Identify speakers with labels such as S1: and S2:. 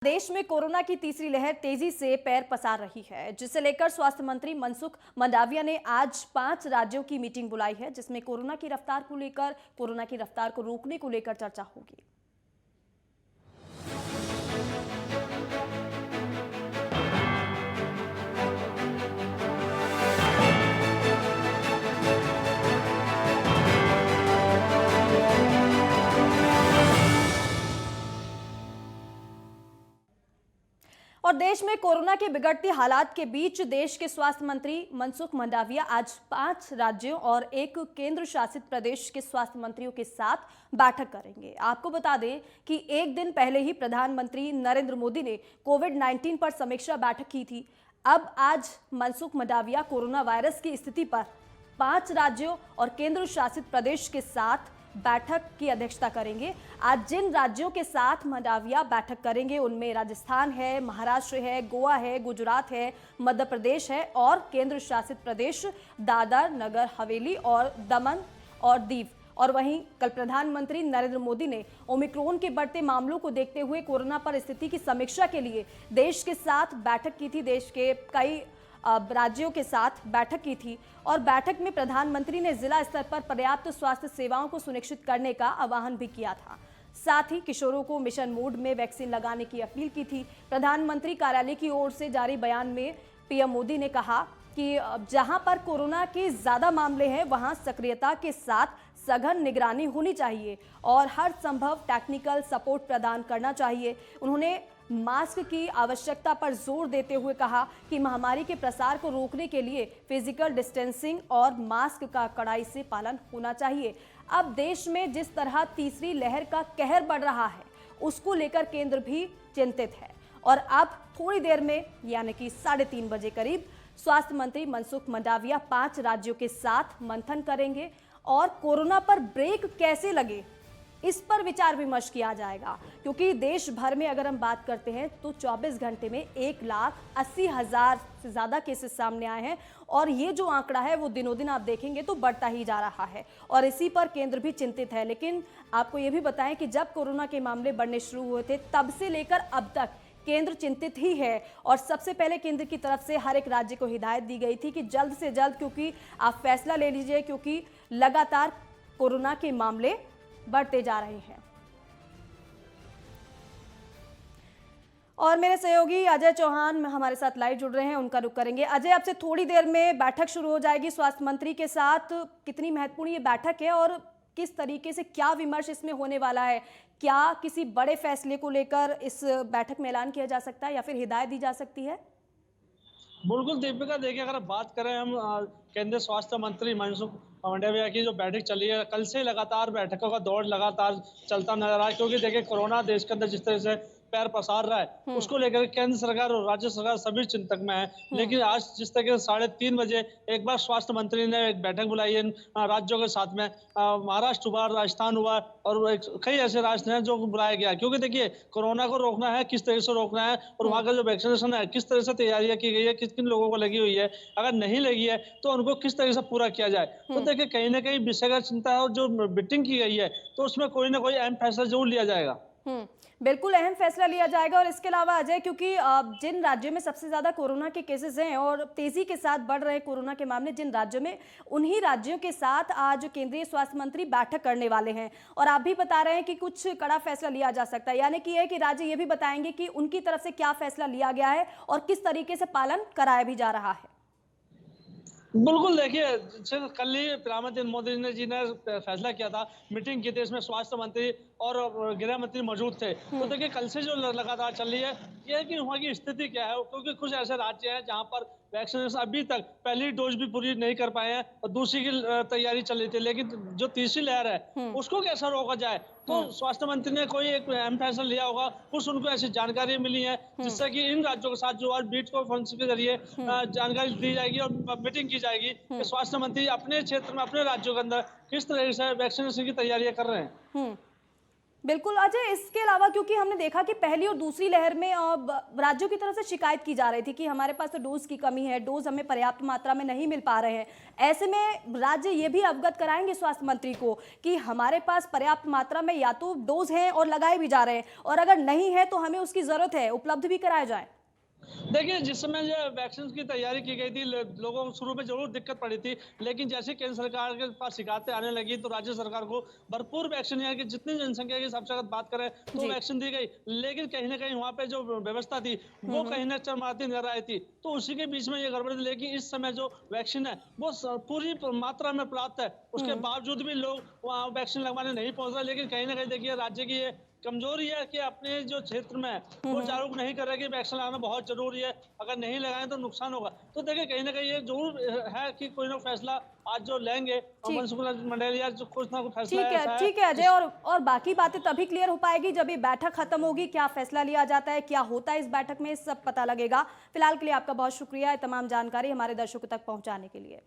S1: देश में कोरोना की तीसरी लहर तेजी से पैर पसार रही है, जिसे लेकर स्वास्थ्य मंत्री मनसुख मंडाविया ने आज 5 राज्यों की मीटिंग बुलाई है, जिसमें कोरोना की रफ्तार को रोकने को लेकर चर्चा होगी। और देश में कोरोना के बिगड़ते हालात के बीच देश के स्वास्थ्य मंत्री मनसुख मंडाविया आज 5 राज्यों और 1 केंद्र शासित प्रदेश के स्वास्थ्य मंत्रियों के साथ बैठक करेंगे। आपको बता दें कि एक दिन पहले ही प्रधानमंत्री नरेंद्र मोदी ने कोविड-19 पर समीक्षा बैठक की थी। अब आज मनसुख मंडाविया कोरोना वायरस की स्थिति पर 5 राज्यों और केंद्र शासित प्रदेश के साथ बैठक की अध्यक्षता करेंगे। आज जिन राज्यों के साथ मंडाविया बैठक करेंगे उनमें राजस्थान है, महाराष्ट्र है, गोवा है, गुजरात है, मध्य प्रदेश है और केंद्र शासित प्रदेश दादर नगर हवेली और दमन और दीव। और वहीं कल प्रधानमंत्री नरेंद्र मोदी ने ओमिक्रॉन के बढ़ते मामलों को देखते हुए कोरोना पर स्थिति की समीक्षा के लिए देश के साथ बैठक की थी। देश के कई राज्यों के साथ बैठक की थी और बैठक में प्रधानमंत्री ने जिला स्तर पर पर्याप्त स्वास्थ्य सेवाओं को सुनिश्चित करने का आह्वान भी किया था। साथ ही किशोरों को मिशन मोड में वैक्सीन लगाने की अपील की थी। प्रधानमंत्री कार्यालय की ओर से जारी बयान में पीएम मोदी ने कहा कि जहां पर कोरोना के ज्यादा मामले हैं वहां सक्रियता के साथ सघन निगरानी होनी चाहिए और हर संभव टेक्निकल सपोर्ट प्रदान करना चाहिए। उन्होंने मास्क की आवश्यकता पर जोर देते हुए कहा कि महामारी के प्रसार को रोकने के लिए फिजिकल डिस्टेंसिंग और मास्क का कड़ाई से पालन होना चाहिए। अब देश में जिस तरह तीसरी लहर का कहर बढ़ रहा है उसको लेकर केंद्र भी चिंतित है और अब थोड़ी देर में यानी कि 3:30 बजे करीब स्वास्थ्य मंत्री मनसुख मंडाविया 5 राज्यों के साथ मंथन करेंगे और कोरोना पर ब्रेक कैसे लगे इस पर विचार विमर्श किया जाएगा, क्योंकि देश भर में अगर हम बात करते हैं तो 24 घंटे में 1,80,000 से ज़्यादा केसेस सामने आए हैं और ये जो आंकड़ा है वो दिनों दिन आप देखेंगे तो बढ़ता ही जा रहा है और इसी पर केंद्र भी चिंतित है। लेकिन आपको ये भी बताएं कि जब कोरोना के मामले बढ़ने शुरू हुए थे तब से लेकर अब तक केंद्र चिंतित ही है और सबसे पहले केंद्र की तरफ से हर एक राज्य को हिदायत दी गई थी कि जल्द से जल्द क्योंकि आप फैसला ले लीजिए, क्योंकि लगातार कोरोना के मामले बढ़ते जा रहे हैं। और मेरे सहयोगी अजय चौहान हमारे साथ लाइव जुड़ रहे हैं, उनका रुख करेंगे। अजय, आपसे थोड़ी देर में बैठक शुरू हो जाएगी स्वास्थ्य मंत्री के साथ। कितनी महत्वपूर्ण ये बैठक है और किस तरीके से क्या विमर्श इसमें होने वाला है? क्या किसी बड़े फैसले को लेकर इस बैठक में ऐलान किया जा सकता है या फिर हिदायत दी जा सकती है?
S2: बिल्कुल दीपिका, देखिए अगर बात करें हम केंद्रीय स्वास्थ्य मंत्री मनसुख मंडाविया की जो बैठक चली है, कल से लगातार बैठकों का दौर लगातार चलता नजर आ रहा है, क्योंकि देखिए कोरोना देश के अंदर जिस तरह से पैर पसार रहा है उसको लेकर केंद्र सरकार और राज्य सरकार सभी चिंतक में है। लेकिन आज जिस तरह से 3:30 बजे एक बार स्वास्थ्य मंत्री ने एक बैठक बुलाई है राज्यों के साथ में। महाराष्ट्र हुआ, राजस्थान हुआ और कई ऐसे राज्य हैं जो बुलाया गया, क्योंकि देखिए कोरोना को रोकना है, किस तरह से रोकना है और वहाँ का जो वैक्सीनेशन है किस तरह से तैयारियां की गई है, किन किन लोगों को लगी हुई है, अगर नहीं लगी है तो उनको किस तरह से पूरा किया जाए। तो देखिए कहीं ना कहीं विषयगत चिंता है और जो मीटिंग की गई है तो उसमें कोई ना कोई अहम फैसला जरूर लिया जाएगा।
S1: बिल्कुल अहम फैसला लिया जाएगा। और इसके अलावा अजय, क्योंकि जिन राज्यों में सबसे ज्यादा कोरोना के केसेस हैं और तेजी के साथ बढ़ रहे कोरोना के मामले जिन राज्यों में, उन्हीं राज्यों के साथ आज केंद्रीय स्वास्थ्य मंत्री बैठक करने वाले हैं और आप भी बता रहे हैं कि कुछ कड़ा फैसला लिया जा सकता है, यानी कि यह कि राज्य ये भी बताएंगे कि उनकी तरफ से क्या फैसला लिया गया है और किस तरीके से पालन कराया भी जा रहा है।
S2: बिल्कुल, देखिए कल ही प्रधानमंत्री मोदी जी ने फैसला किया था, मीटिंग की थी, इसमें स्वास्थ्य मंत्री और गृह मंत्री मौजूद थे। तो देखिए कल से जो लगातार चल रही है ये है कि वहाँ की स्थिति क्या है, क्योंकि कुछ ऐसे राज्य हैं जहाँ पर वैक्सीनेशन अभी तक पहली डोज भी पूरी नहीं कर पाए हैं और दूसरी की तैयारी चल रही थी, लेकिन जो तीसरी लहर है उसको कैसे रोका जाए, तो स्वास्थ्य मंत्री ने कोई एक अहम फैसला लिया होगा। कुछ उनको ऐसी जानकारी मिली है जिससे कि इन राज्यों के साथ जो आज वीडियो कॉन्फ्रेंस के जरिए जानकारी दी जाएगी और मीटिंग की जाएगी कि स्वास्थ्य मंत्री अपने क्षेत्र में अपने राज्यों के अंदर किस तरह से वैक्सीनेशन की तैयारियां कर रहे हैं।
S1: बिल्कुल अजय, इसके अलावा क्योंकि हमने देखा कि पहली और दूसरी लहर में राज्यों की तरफ से शिकायत की जा रही थी कि हमारे पास तो डोज की कमी है, डोज हमें पर्याप्त मात्रा में नहीं मिल पा रहे हैं। ऐसे में राज्य ये भी अवगत कराएंगे स्वास्थ्य मंत्री को कि हमारे पास पर्याप्त मात्रा में या तो डोज हैं और लगाए भी जा रहे हैं, और अगर नहीं है तो हमें उसकी जरूरत है, उपलब्ध भी कराया जाए।
S2: देखिए, जिस समय जो वैक्सीन की तैयारी की गई थी, लोगों को शुरू में ज़रूर दिक्कत पड़ी थी, लेकिन जैसे केंद्र सरकार के पास शिकायतें आने लगी, तो राज्य सरकार को भरपूर वैक्सीन, यानी कि जितनी जनसंख्या के हिसाब से अगर बात करें, तो
S1: जी।
S2: वैक्सीन दी गई। लेकिन कहीं न कहीं वहाँ पे जो व्यवस्था थी, वो कहीं न चरमराती नज़र आई थी। तो उसी के बीच में ये गड़बड़ी थी, लेकिन इस समय जो वैक्सीन है, वो पूरी मात्रा में प्राप्त है। उसके बावजूद भी लोग वहाँ वैक्सीन लगवाने नहीं पहुँच रहे, लेकिन कहीं न कहीं देखिए राज्य की ये कमजोरी है कि अपने जो क्षेत्र में है, वो जागरूक नहीं कर रहे कि वैक्सीन लगाना बहुत जरूरी है, अगर नहीं लगाएं तो नुकसान होगा। तो देखिए कहीं ना कहीं ये जरूर है कि कोई ना फैसला आज जो लेंगे,
S1: ठीक
S2: मनसुख मंडाविया जो कुछ ना कुछ फैसला ऐसा है
S1: ठीक है अजय, और बाकी बातें तभी क्लियर हो पाएगी जब ये बैठक खत्म होगी, क्या फैसला लिया जाता है, क्या होता है इस बैठक में, सब पता लगेगा। फिलहाल के लिए आपका बहुत शुक्रिया, तमाम जानकारी हमारे दर्शकों तक पहुंचाने के लिए।